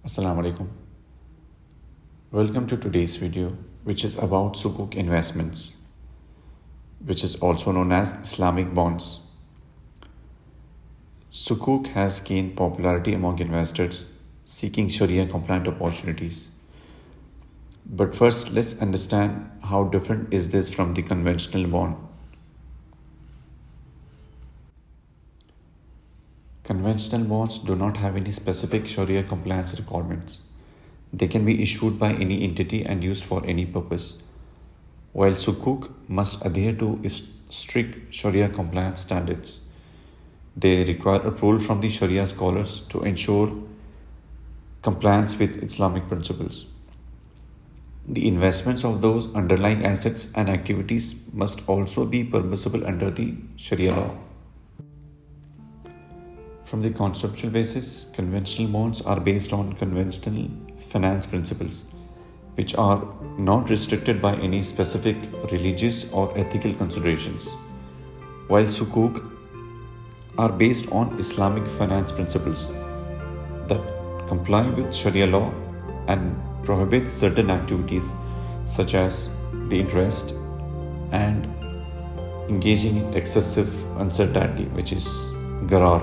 Assalamu alaikum. Welcome to today's video, which is about Sukuk investments, which is also known as Islamic bonds. Sukuk has gained popularity among investors seeking Sharia compliant opportunities. But first, let's understand how different is this from the conventional bond. Conventional bonds do not have any specific Sharia compliance requirements. They can be issued by any entity and used for any purpose, while Sukuk must adhere to strict Sharia compliance standards. They require approval from the Sharia scholars to ensure compliance with Islamic principles. The investments of those underlying assets and activities must also be permissible under the Sharia law. From the conceptual basis, conventional bonds are based on conventional finance principles, which are not restricted by any specific religious or ethical considerations, while Sukuk are based on Islamic finance principles that comply with Sharia law and prohibit certain activities such as the interest and engaging in excessive uncertainty, which is gharar.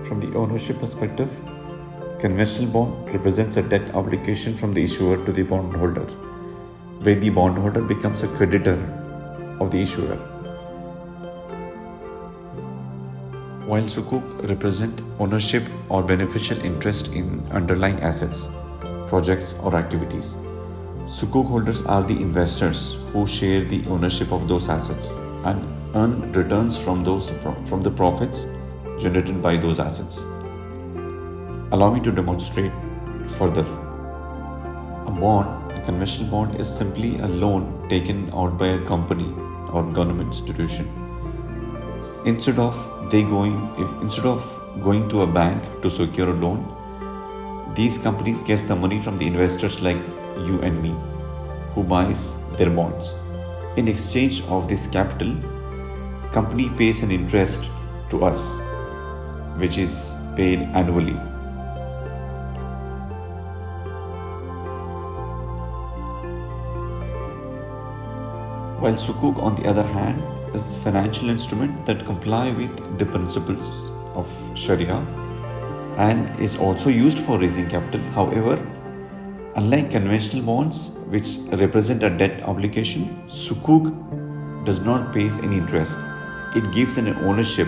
From the ownership perspective, conventional bond represents a debt obligation from the issuer to the bondholder, where the bondholder becomes a creditor of the issuer. While Sukuk represent ownership or beneficial interest in underlying assets, projects or activities. Sukuk holders are the investors who share the ownership of those assets and earn returns from the profits generated by those assets. Allow me to demonstrate further. A conventional bond, is simply a loan taken out by a company or government institution. Instead of going to a bank to secure a loan, these companies get the money from the investors like you and me, who buys their bonds. In exchange of this capital, company pays an interest to us, which is paid annually. While Sukuk, on the other hand, is a financial instrument that comply with the principles of Sharia and is also used for raising capital. However, unlike conventional bonds, which represent a debt obligation, Sukuk does not pay any interest. It gives an ownership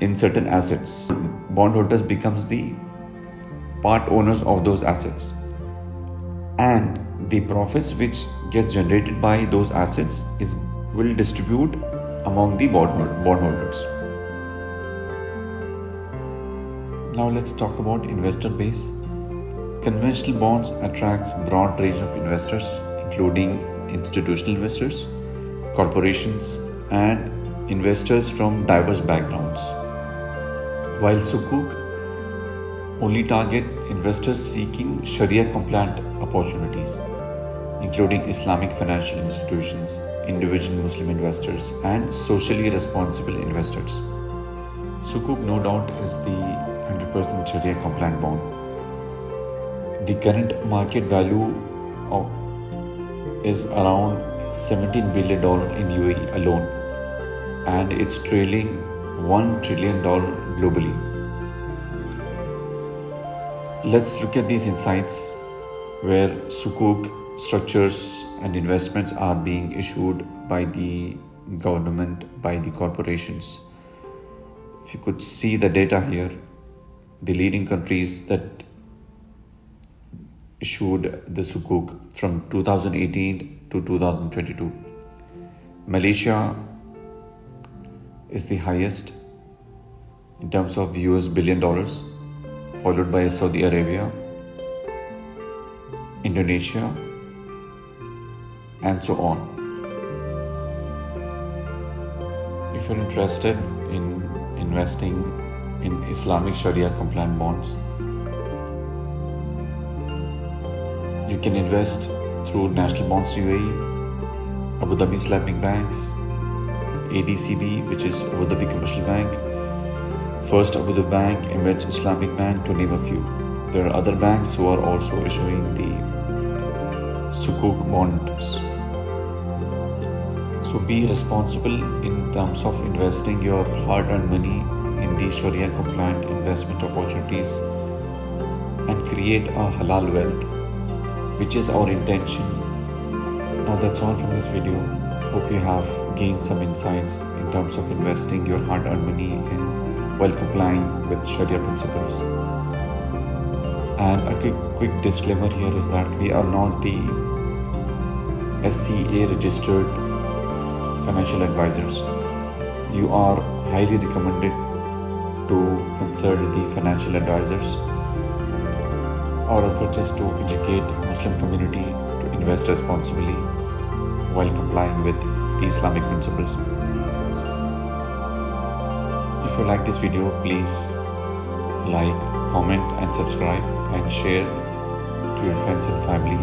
in certain assets. Bondholders becomes the part owners of those assets, and the profits which gets generated by those assets will distribute among the bondholders. Now let's talk about investor base. Conventional bonds attracts broad range of investors, including institutional investors, corporations, and investors from diverse backgrounds. While Sukuk only target investors seeking Sharia compliant opportunities, including Islamic financial institutions, individual Muslim investors, and socially responsible investors. Sukuk, no doubt, is the 100% Sharia compliant bond. The current market value is around $17 billion in UAE alone, and it's trailing $1 trillion globally. Let's look at these insights where Sukuk structures and investments are being issued by the government, by the corporations. If you could see the data here, the leading countries that issued the Sukuk from 2018 to 2022. Malaysia is the highest in terms of US billion dollars, followed by Saudi Arabia, Indonesia, and so on. If you're interested in investing in Islamic Sharia compliant bonds, you can invest through National Bonds UAE, Abu Dhabi Islamic Banks, ADCB, which is Abu Dhabi Commercial Bank, First Abu Dhabi Bank, Emirates Islamic Bank, to name a few. There are other banks who are also issuing the Sukuk bonds. So be responsible in terms of investing your hard-earned money in the Sharia compliant investment opportunities and create a halal wealth, which is our intention. Now that's all from this video. Hope you have gained some insights in terms of investing your hard-earned money while complying with Sharia principles. And a quick disclaimer here is that we are not the SCA registered financial advisors. You are highly recommended to consult the financial advisors. Our effort is to educate Muslim community to invest responsibly while complying with the Islamic principles. If you like this video, please like, comment and subscribe and share to your friends and family.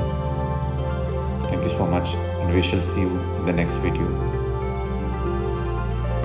Thank you so much, and we shall see you in the next video.